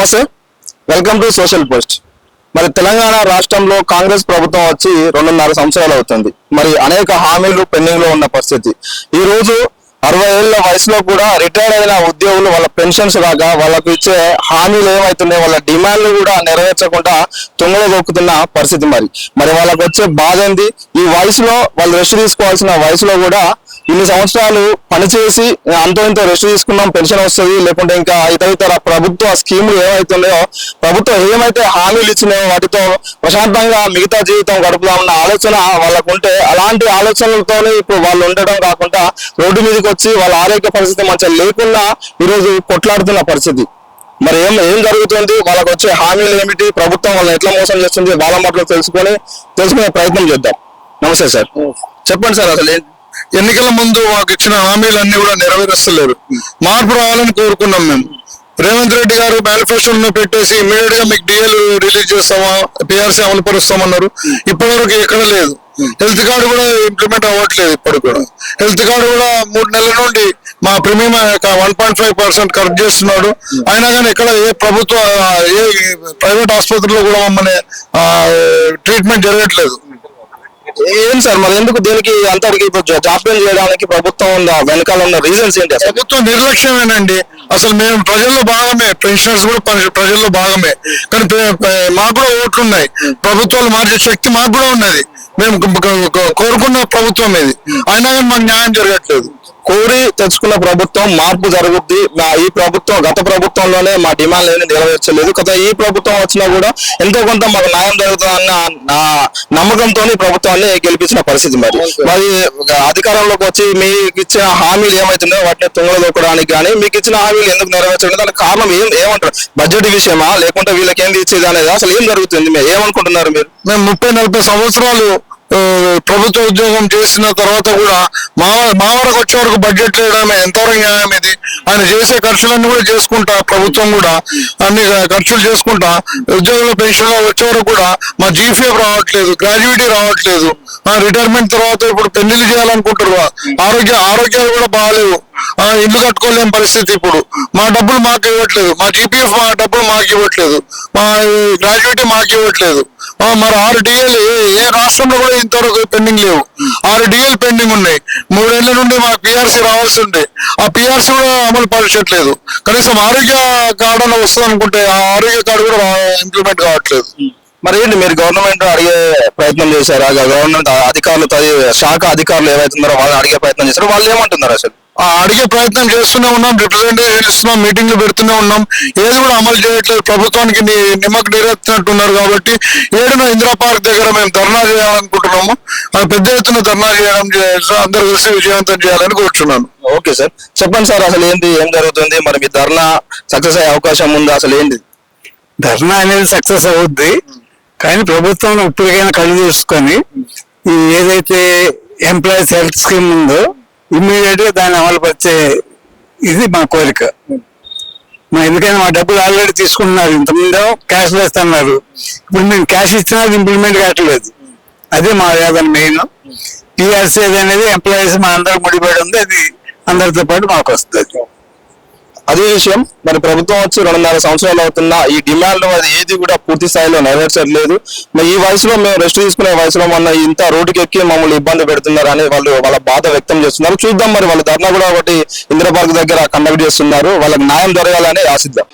నమస్తే, welcome to social post. మరి తెలంగాణ రాష్ట్రంలో కాంగ్రెస్ ప్రభుత్వం వచ్చి 2.5 సంవత్సరాలు అవుతుంది. మరి అనేక హామీలు పెండింగ్ లో ఉన్న పరిస్థితి. ఈ రోజు 60 ఏళ్ల వయసులో కూడా రిటైర్డ్ అయిన ఉద్యోగులు వాళ్ళ పెన్షన్స్ రాగా వాళ్ళకు ఇచ్చే హామీలు ఏమైతున్నాయి, వాళ్ళ డిమాండ్లు కూడా నెరవేర్చకుండా తొంగలో దొక్కుతున్న పరిస్థితి. మరి వాళ్ళకు వచ్చే బాధ ఏంది? ఈ వయసులో వాళ్ళు రెస్ట్ తీసుకోవాల్సిన వయసులో కూడా ఇన్ని సంవత్సరాలు పనిచేసి అంతో ఇంతో రెస్ట్ తీసుకున్నాం, పెన్షన్ వస్తుంది, లేకుంటే ఇంకా ఇతర ప్రభుత్వ స్కీములు ఏమైతున్నాయో, ప్రభుత్వం ఏమైతే హామీలు ఇచ్చినాయో వాటితో ప్రశాంతంగా మిగతా జీవితం గడుపుదామన్న ఆలోచన వాళ్ళకు ఉంటే, అలాంటి ఆలోచనలతోనే ఇప్పుడు వాళ్ళు ఉండడం కాకుండా రోడ్డు మీదకి వచ్చి వాళ్ళ ఆరోగ్య పరిస్థితి మంచిగా లేకుండా ఈరోజు కొట్లాడుతున్న పరిస్థితి. మరి ఏం జరుగుతుంది, వాళ్ళకు వచ్చే హామీలు ఏమిటి, ప్రభుత్వం వాళ్ళని ఎట్లా మోసం చేస్తుంది, వాళ్ళ మాటలు తెలుసుకునే ప్రయత్నం చేద్దాం. నమస్తే సార్, చెప్పండి సార్, అసలు ఎన్నికల ముందు మాకు ఇచ్చిన హామీలన్నీ కూడా నెరవేరుస్తలేరు. మార్పు రావాలని కోరుకున్నాం మేము. రేవంత్ రెడ్డి గారు మేనిఫెస్టోలో పెట్టేసి ఇమీడియట్ గా మీకు డిఎల్ రిలీజ్ చేస్తామా, పిఆర్సీ అమలు పరుస్తామన్నారు. ఇప్పటి వరకు ఎక్కడ లేదు. హెల్త్ కార్డు కూడా ఇంప్లిమెంట్ అవ్వట్లేదు. ఇప్పుడు కూడా హెల్త్ కార్డు కూడా 3 నెలల నుండి మా ప్రీమియం 1.5% కరెక్ట్ చేస్తున్నాడు. అయినా కానీ ఎక్కడ ఏ ప్రభుత్వ ఏ ప్రైవేట్ ఆసుపత్రిలో కూడా మమ్మల్ని ట్రీట్మెంట్ జరగట్లేదు. ఏం సార్ మరి ఎందుకు దీనికి అంతటికి జాప్యం చేయడానికి ప్రభుత్వం వెనకాల ఉన్న రీజన్స్ ఏంటి? ప్రభుత్వం నిర్లక్ష్యమేనండి. అసలు మేము ప్రజల్లో భాగమే, పెన్షనర్స్ కూడా ప్రజల్లో భాగమే. కానీ మాకు కూడా ఓట్లు ఉన్నాయి. ప్రభుత్వాలు మార్చే శక్తి మాకు కూడా ఉన్నది. మేము కోరుకున్న ప్రభుత్వం ఇది, అయినా కానీ మాకు న్యాయం జరగట్లేదు. కోరి తెచ్చుకున్న ప్రభుత్వం మార్పు జరుగుద్ది. ఈ ప్రభుత్వం గత ప్రభుత్వంలోనే మా డిమాండ్ ఏమి నెరవేర్చలేదు కదా, ఈ ప్రభుత్వం వచ్చినా కూడా ఎంతో కొంత మాకు న్యాయం జరుగుతుందన్న నమ్మకంతో ప్రభుత్వాన్ని గెలిపించిన పరిస్థితి. మరి అధికారంలోకి వచ్చి మీకు ఇచ్చిన హామీలు ఏమైతున్నాయో వాటిని తుంగలో దొక్కడానికి కానీ, మీకు ఇచ్చిన హామీలు ఎందుకు నెరవేర్చడం, దానికి కారణం ఏమంటారు? బడ్జెట్ విషయమా, లేకుంటే వీళ్ళకి ఏం ఇచ్చేది అనేది అసలు ఏం జరుగుతుంది, మీరు ఏమనుకుంటున్నారు? మేము 30-40 సంవత్సరాలు ప్రభుత్వ ఉద్యోగం చేసిన తర్వాత కూడా మా వరకు వచ్చే వరకు బడ్జెట్ లేడమే ఎంతవరకు న్యాయం ఇది? ఆయన చేసే ఖర్చులన్నీ కూడా చేసుకుంటా, ప్రభుత్వం కూడా అన్ని ఖర్చులు చేసుకుంటా, ఉద్యోగుల పెన్షన్ వచ్చే వరకు కూడా మా జీపీఎఫ్ రావట్లేదు, గ్రాడ్యుయేటీ రావట్లేదు. రిటైర్మెంట్ తర్వాత ఇప్పుడు పెళ్లిళ్ళు చేయాలనుకుంటారు. ఆరోగ్యాలు కూడా బాగాలేవు. ఇల్లు కట్టుకోలేని పరిస్థితి. ఇప్పుడు మా డబ్బులు మాకు ఇవ్వట్లేదు, మా జీపీఎఫ్ మా డబ్బులు మాకు ఇవ్వట్లేదు, మా గ్రాడ్యుయేటీ మాకు ఇవ్వట్లేదు. మరి 6 డిఎల్ ఏ రాష్ట్రంలో కూడా ఇంతవరకు పెండింగ్ లేవు. 6 డిఎల్ పెండింగ్ ఉన్నాయి. 3 ఏళ్ల నుండి మాకు పిఆర్సీ రావాల్సి ఉంది. ఆ పిఆర్సీ కూడా అమలు పరచట్లేదు. కనీసం ఆరోగ్య కార్డు అన్న వస్తుంది అనుకుంటే ఆ ఆరోగ్య కార్డు కూడా ఇంప్లిమెంట్ కావట్లేదు. మరి ఏంటి మీరు గవర్నమెంట్ అడిగే ప్రయత్నం చేశారా? గవర్నమెంట్ అధికారులు, శాఖ అధికారులు ఏవైతున్నారో వాళ్ళు అడిగే ప్రయత్నం చేశారు, వాళ్ళు ఏమంటున్నారు? అసలు అడిగే ప్రయత్నం చేస్తూనే ఉన్నాం, రిప్రజెంటేషన్ ఇస్తున్నాం, మీటింగ్లు పెడుతూనే ఉన్నాం. ఏది కూడా అమలు చేయట్లేదు. ప్రభుత్వానికి నిమ్మకు నీరెత్తినట్టున్నారు. కాబట్టి 7న ఇందిరా పార్క్ దగ్గర మేము ధర్నా చేయాలనుకుంటున్నాము. పెద్ద ఎత్తున ధర్నా చేయడం, అందరూ కలిసి విజయవంతం చేయాలని కోరుచున్నాను. ఓకే సార్, చెప్పండి సార్, అసలు ఏంటి, ఏం జరుగుతుంది? మరి మీ ధర్నా సక్సెస్ అయ్యే అవకాశం ఉందా? అసలు ఏంటి ధర్నా అనేది సక్సెస్ అవుద్ది, కానీ ప్రభుత్వం ఇప్పటికైనా కళ్ళు చూసుకొని ఈ ఏదైతే ఎంప్లాయీస్ హెల్త్ స్కీమ్ ఉందో ఇమ్మీడియట్ గా దాన్ని అమలు పరిచే ఇది మా కోరిక. ఎందుకైనా మా డబ్బులు ఆల్రెడీ తీసుకుంటున్నారు. ఇంతకుముందు క్యాష్ వేస్తున్నారు, ఇప్పుడు మేము క్యాష్ ఇచ్చినా ఇంప్లిమెంట్ కావట్లేదు. అదే మా వేదన మెయిన్. పిఆర్సీ అనేది ఎంప్లాయీస్ మా అందరికి ముడిపడి ఉంది, అది అందరితో పాటు మాకు వస్తుంది. అదే విషయం. మరి ప్రభుత్వం వచ్చి 2.5 సంవత్సరాలు అవుతున్నా ఈ డిమాండ్ అది ఏది కూడా పూర్తి స్థాయిలో నెరవేర్చట్లేదు. మరి ఈ వయసులో మేము రెస్ట్ తీసుకునే వయసులో మొన్న ఇంత రోడ్డుకి ఎక్కి మమ్మల్ని ఇబ్బంది పెడుతున్నారు అని వాళ్ళ బాధ వ్యక్తం చేస్తున్నారు. చూద్దాం, మరి వాళ్ళ ధర్నా కూడా ఒకటి ఇందిరా పార్క్ దగ్గర కండక్ట్ చేస్తున్నారు. వాళ్ళకి న్యాయం జరగాలని ఆశిద్దాం.